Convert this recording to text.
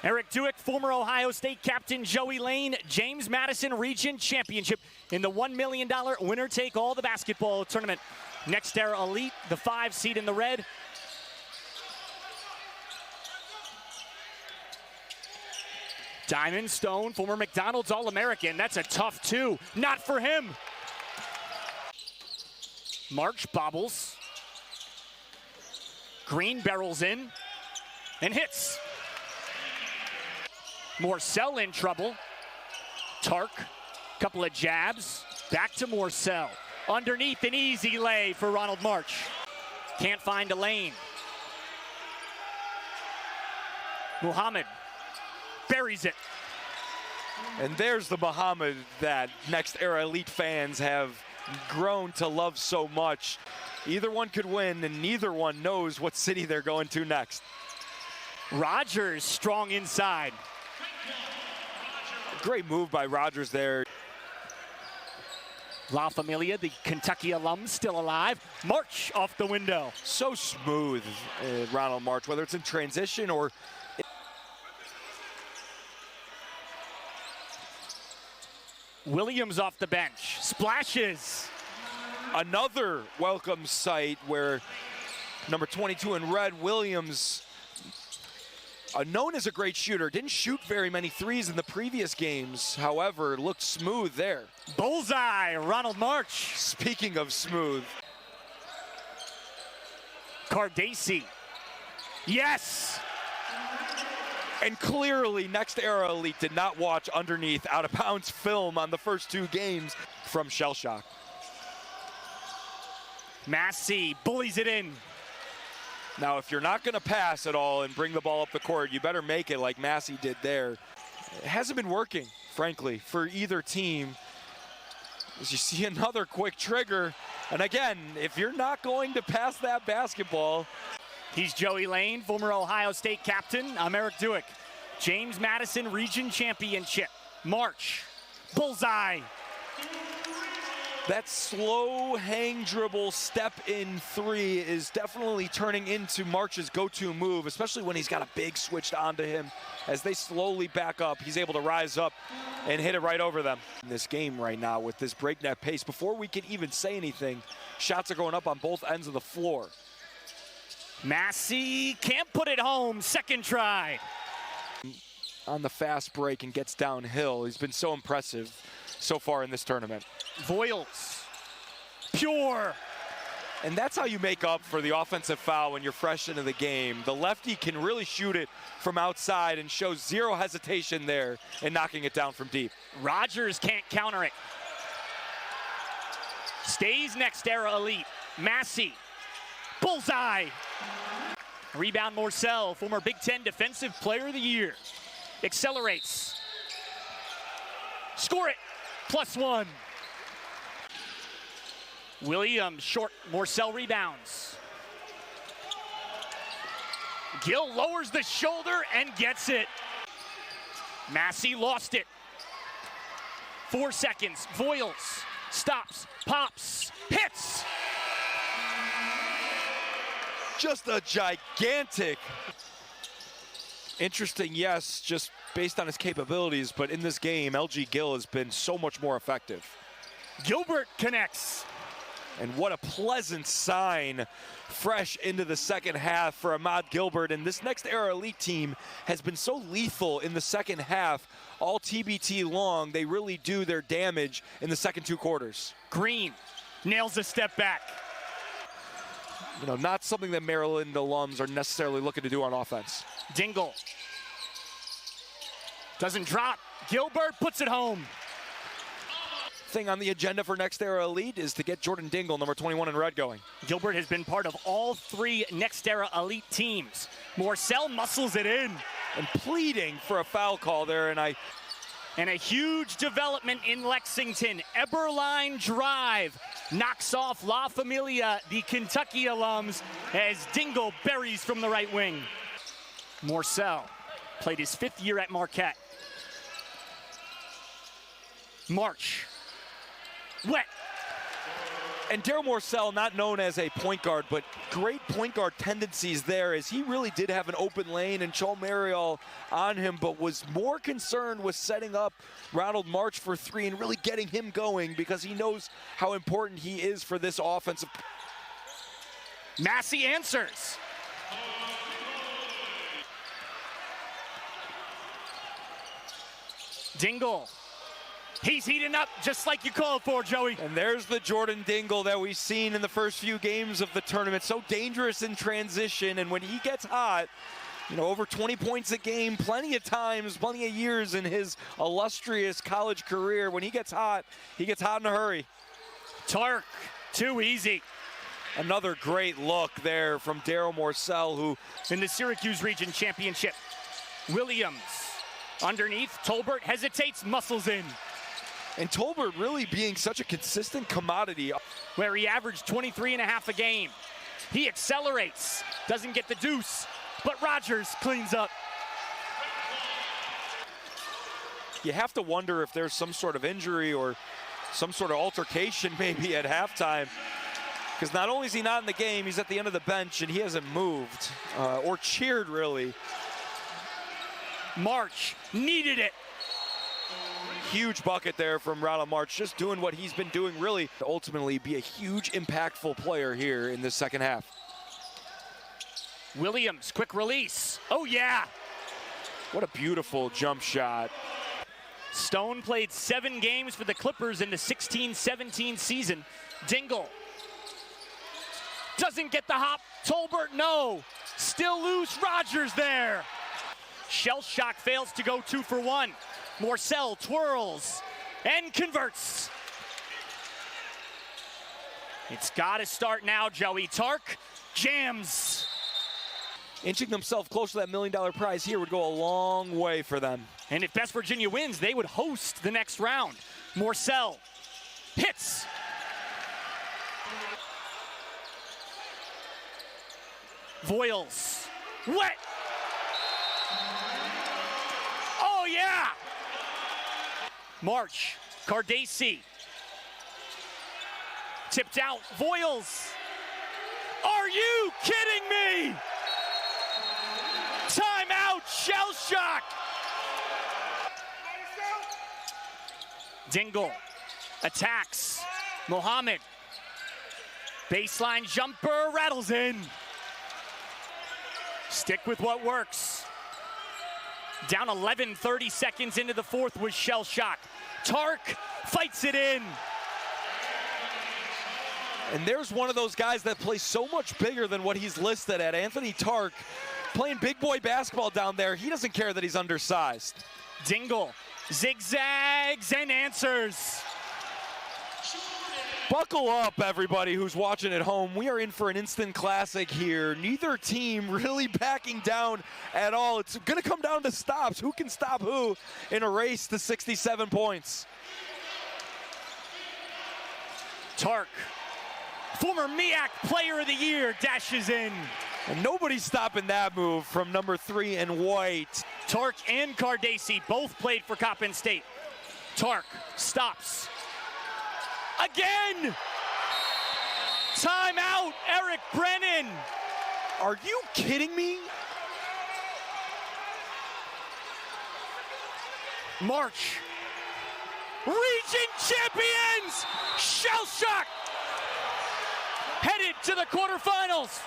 Eric Duick, former Ohio State captain Joey Lane, James Madison Region Championship in the $1 million winner-take-all the basketball tournament. Next Era Elite, the 5 seed in the red. Diamond Stone, former McDonald's All-American. That's a tough 2. Not for him. March bobbles. Green barrels in and hits. Morcell in trouble. Tark, couple of jabs. Back to Morcell. Underneath, an easy lay for Ronald March. Can't find a lane. Muhammad buries it. And there's the Muhammad that Next Era Elite fans have grown to love so much. Either one could win, and neither one knows what city they're going to next. Rogers strong inside. Great move by Rogers there. La Familia, the Kentucky alum, still alive. March off the window. So smooth, Ronald March, whether it's in transition or... Williams off the bench, splashes. Another welcome sight where number 22 in red, Williams, known as a great shooter, didn't shoot very many threes in the previous games, however, looked smooth there. Bullseye, Ronald March. Speaking of smooth. Cardacy, yes! And clearly, Next Era Elite did not watch underneath out-of-bounds film on the first 2 games from Shell Shock. Massey bullies it in. Now, if you're not going to pass at all and bring the ball up the court, you better make it like Massey did there. It hasn't been working, frankly, for either team. As you see another quick trigger. And again, if you're not going to pass that basketball. He's Joey Lane, former Ohio State captain. I'm Eric Duick. James Madison Region Championship. March. Bullseye. That slow hang dribble step in 3 is definitely turning into March's go-to move, especially when he's got a big switched onto him. As they slowly back up, he's able to rise up and hit it right over them. In this game right now with this breakneck pace, before we can even say anything, shots are going up on both ends of the floor. Massey can't put it home, second try. On the fast break and gets downhill. He's been so impressive so far in this tournament. Voiles, pure. And that's how you make up for the offensive foul when you're fresh into the game. The lefty can really shoot it from outside and shows zero hesitation there in knocking it down from deep. Rogers can't counter it. Stays Next Era Elite. Massey, bullseye. Rebound Morcell, former Big Ten Defensive Player of the Year. Accelerates. Score it, +1. Williams short, Morcell rebounds. Gill lowers the shoulder and gets it. Massey lost it. 4 seconds, Voiles, stops, pops, hits. Just a gigantic. Interesting, yes, just based on his capabilities, but in this game, LG Gill has been so much more effective. Gilbert connects. And what a pleasant sign fresh into the second half for Ahmad Gilbert. And this Next Era Elite team has been so lethal in the second half, all TBT long. They really do their damage in the second 2 quarters. Green nails a step back. You know, not something that Maryland alums are necessarily looking to do on offense. Dingle doesn't drop. Gilbert puts it home. Thing on the agenda for Next Era Elite is to get Jordan Dingle, number 21 in red, going. Gilbert has been part of all 3 Next Era Elite teams. Morcell muscles it in. And pleading for a foul call there, and a huge development in Lexington. Eberline drive knocks off La Familia, the Kentucky alums, as Dingle buries from the right wing. Morcell played his 5th year at Marquette. March, wet. And Daryl Morcell, not known as a point guard, but great point guard tendencies there, as he really did have an open lane and Joel Marial on him, but was more concerned with setting up Ronald March for three and really getting him going, because he knows how important he is for this offensive. Massey answers. Dingle. He's heating up just like you called for, Joey. And there's the Jordan Dingle that we've seen in the first few games of the tournament. So dangerous in transition, and when he gets hot, you know, over 20 points a game, plenty of times, plenty of years in his illustrious college career. When he gets hot in a hurry. Tark, too easy. Another great look there from Daryl Morcell, who in the Syracuse Region Championship. Williams underneath. Tolbert hesitates, muscles in. And Tolbert really being such a consistent commodity. Where he averaged 23.5 a game. He accelerates, doesn't get the deuce, but Rogers cleans up. You have to wonder if there's some sort of injury or some sort of altercation maybe at halftime. Because not only is he not in the game, he's at the end of the bench and he hasn't moved or cheered really. March needed it. Huge bucket there from Ronald March, just doing what he's been doing really to ultimately be a huge impactful player here in this second half. Williams, quick release. Oh yeah. What a beautiful jump shot. Stone played 7 games for the Clippers in the 16-17 season. Dingle doesn't get the hop. Tolbert, no. Still loose. Rogers there. Shell shock fails to go 2 for 1. Morcell twirls and converts. It's got to start now, Joey. Tark jams. Inching themselves close to that $1 million prize here would go a long way for them. And if West Virginia wins, they would host the next round. Morcell hits. Voiles, wet. Oh yeah. March, Cardacy. Tipped out, Voiles. Are you kidding me? Timeout, shell shock. Dingle attacks. Mohammed. Baseline jumper, rattles in. Stick with what works. Down 11, 30 seconds into the fourth was shell shock. Tark fights it in. And there's one of those guys that plays so much bigger than what he's listed at. Anthony Tark, playing big boy basketball down there. He doesn't care that he's undersized. Dingle zigzags and answers. Buckle up, everybody who's watching at home. We are in for an instant classic here. Neither team really backing down at all. It's going to come down to stops. Who can stop who in a race to 67 points? Tark, former MEAC Player of the Year, dashes in. And nobody's stopping that move from number 3 and White. Tark and Cardacy both played for Coppin State. Tark stops. Again! Timeout, Eric Brennan. Are you kidding me? March. Region champions! Shell shock! Headed to the quarterfinals.